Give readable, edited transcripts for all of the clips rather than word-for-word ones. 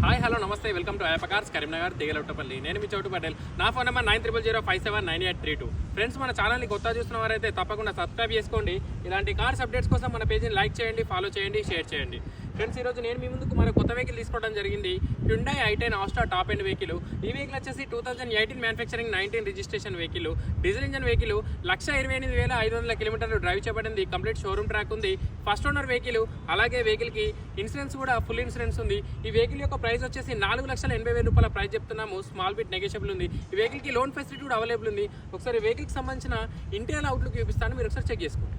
Hi hello namaste welcome to Ayyappa cars Karimnagar Digalottapalli. నేను మీ చోటు పటేల్. నా ఫోన్ నెంబర్ 9005799832. ఫ్రెండ్స్, మన ఛానల్ని కొత్త చూస్తున్న వారైతే తప్పకుండా సబ్స్క్రైబ్ చేసుకోండి. ఇలాంటి కార్స్ అప్డేట్స్ కోసం మన పేజీని లైక్ చేయండి, ఫాలో చేయండి, షేర్ చేయండి. ఫ్రెండ్స్, ఈరోజు నేను మీ ముందుకు మన కొత్త వెహికల్ తీసుకోవడం జరిగింది. Hyundai i10 Asta top end vehicle. ఈ వెహికల్ వచ్చేసి 2018 manufacturing 19 registration vehicle. Diesel engine vehicle. 1,28,500 కిలోమీటర్లు డ్రైవ్ చేయబడింది. కంప్లీట్ షోరూమ్ ట్రాక్ ఉంది. First owner vehicle. అలాగే వెహికల్కి ఇన్సూరెన్స్ కూడా ఫుల్ ఇన్సూరెన్స్ ఉంది. ఈ వెహికల్ యొక్క ప్రైస్ వచ్చేసి 4,80,000 రూపాయల ప్రైస్ చెప్తున్నాము. స్మాల్ బిట్ నెగోషియబుల్ ఉంది. ఈ వెహికల్కి లోన్ ఫెసిలిటీ కూడా అవైలబుల్ ఉంది. ఒకసారి వెహికల్కి సంబంధించిన ఇంటీరియర్ అవుట్లుక్ చూపిస్తాను, మీరు ఒకసారి చెక్ చేసుకోండి.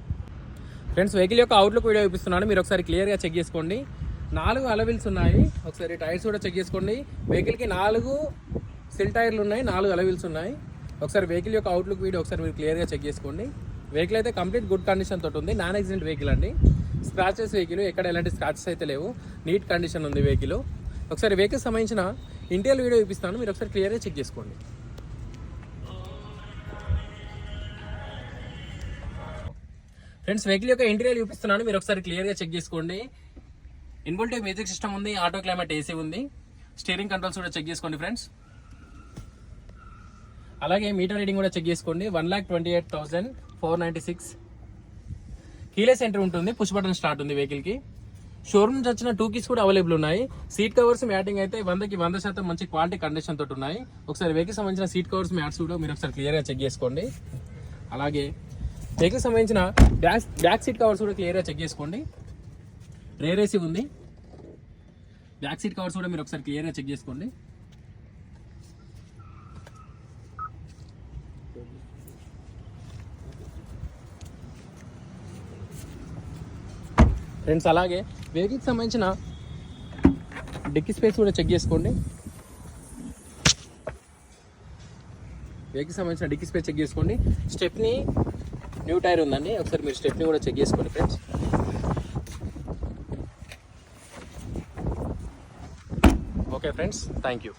ఫ్రెండ్స్, వెహికల్ యొక్క అవుట్లుక్ వీడియో చూపిస్తున్నాను, మీరు ఒకసారి క్లియర్గా చెక్ చేసుకోండి. 4 అలవిల్స్ ఉన్నాయి. ఒకసారి టైర్స్ కూడా చెక్ చేసుకోండి. వెహికల్కి 4 సిల్ టైర్లు ఉన్నాయి, 4 అలవిల్స్ ఉన్నాయి. ఒకసారి వెహికల్ యొక్క అవుట్లుక్ వీడియో ఒకసారి మీరు క్లియర్గా చెక్ చేసుకోండి. వెహికల్ అయితే కంప్లీట్ గుడ్ కండిషన్ తోటి ఉంది. నాన్ యాక్సిడెంట్ వెహికల్ అండి. స్క్రాచెస్ వెహికల్, ఎక్కడ ఎలాంటి స్క్రాచెస్ అయితే లేవు. నీట్ కండిషన్ ఉంది వెహికల్. ఒకసారి వెహికల్ సంబంధించిన ఇంటీరియర్ వీడియో చూపిస్తాను, మీరు ఒకసారి క్లియర్గా చెక్ చేసుకోండి. ఫ్రెండ్స్, వెహికల్ యొక్క ఇంటీరియర్ చూపిస్తున్నాను, మీరు ఒకసారి క్లియర్గా చెక్ చేసుకోండి. ఇన్బుల్ట్ మ్యూజిక్ సిస్టమ్ ఉంది, ఆటో క్లైమేట్ ఏసీ ఉంది. స్టీరింగ్ కంట్రోల్స్ కూడా చెక్ చేసుకోండి ఫ్రెండ్స్. అలాగే మీటర్ రీడింగ్ కూడా చెక్ చేసుకోండి. 1,28,496. కీలెస్ ఎంట్రీ ఉంటుంది, పుష్ బటన్ స్టార్ట్ ఉంది వెహికల్కి. షోరూమ్ నుంచి వచ్చిన 2 కీస్ కూడా అవైలబుల్ ఉన్నాయి. సీట్ కవర్స్ మ్యాటింగ్ అయితే 100% మంచి క్వాలిటీ కండిషన్ తోటి ఉన్నాయి. ఒకసారి వెహికల్ సంబంధించిన సీట్ కవర్స్ మ్యాట్స్ కూడా మీరు ఒకసారి క్లియర్గా చెక్ చేసుకోండి. అలాగే వెహికల్ సంబంధించిన బ్యాక్ సీట్ కవర్స్ కూడా క్లియర్గా చెక్ చేసుకోండి. రేర్ ఏసీ ఉంది. బ్యాక్ సీట్ కవర్స్ కూడా మీరు ఒకసారి క్లియర్గా చెక్ చేసుకోండి. ఫ్రెండ్స్, అలాగే వెహికల్కి సంబంధించిన డిక్కీ స్పేస్ కూడా చెక్ చేసుకోండి. వెహికల్కి సంబంధించిన డిక్కీ స్పేస్ చెక్ చేసుకోండి. స్టెప్నీ న్యూ టైర్ ఉందండి, ఒకసారి మీరు స్టెప్నీ కూడా చెక్ చేసుకోండి friends. Okay friends, thank you.